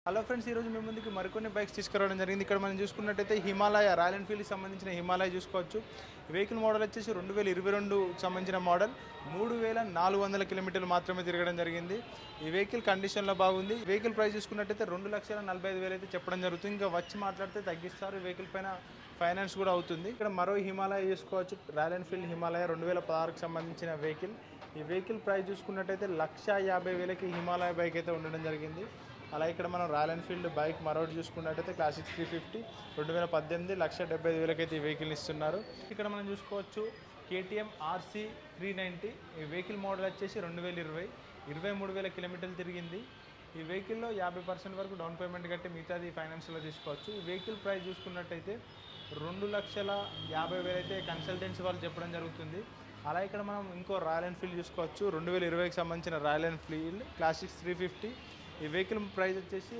Hello friends, ఈరోజు మీ ముందుకి మరికొన్ని బైక్స్ తీసుకురావడం జరిగింది. ఇక్కడ మనం చూసుకున్నట్టయితే హిమాలయ రాయల్ ఎన్ఫీల్డ్కి సంబంధించిన హిమాలయ చూసుకోవచ్చు. వెహికల్ మోడల్ వచ్చేసి 2022 సంబంధించిన మోడల్. 3400 కిలోమీటర్లు మాత్రమే తిరగడం జరిగింది. ఈ వెహికల్ కండిషన్లో బాగుంది. వెహికల్ ప్రైస్ చూసుకున్నట్టయితే 2,45,000 అయితే చెప్పడం జరుగుతుంది. ఇంకా వచ్చి మాట్లాడితే తగ్గిస్తారు. ఈ వెహికల్ పైన ఫైనాన్స్ కూడా అవుతుంది. ఇక్కడ మరో హిమాలయ చూసుకోవచ్చు. రాయల్ ఎన్ఫీల్డ్ హిమాలయ 2016కి సంబంధించిన వెహికల్. ఈ వెహికల్ ప్రైస్ చూసుకున్నట్టయితే 1,50,000కి హిమాలయ బైక్ అయితే ఉండడం జరిగింది. అలా ఇక్కడ మనం రాయల్ ఎన్ఫీల్డ్ బైక్ మరొకటి చూసుకున్నట్టయితే క్లాసిక్ 350 2018 1,75,000కి అయితే ఈ వెహికల్ ఇస్తున్నారు. ఇక్కడ మనం చూసుకోవచ్చు KTM RC 390. ఈ వెహికల్ మోడల్ వచ్చేసి 2020 23,000 కిలోమీటర్లు తిరిగింది. ఈ వెహికల్లో 50% వరకు డౌన్ పేమెంట్ కట్టి మిగతాది ఫైనాన్షియల్లో తీసుకోవచ్చు. ఈ వెహికల్ ప్రైస్ చూసుకున్నట్టయితే 2,50,000 అయితే కన్సల్టెన్సీ వాళ్ళు చెప్పడం జరుగుతుంది. అలా ఇక్కడ మనం ఇంకో రాయల్ ఎన్ఫీల్డ్ చూసుకోవచ్చు. 2020కి సంబంధించిన రాయల్ ఎన్ఫీల్డ్ క్లాసిక్ 350. ఈ వెహికల్ ప్రైస్ వచ్చేసి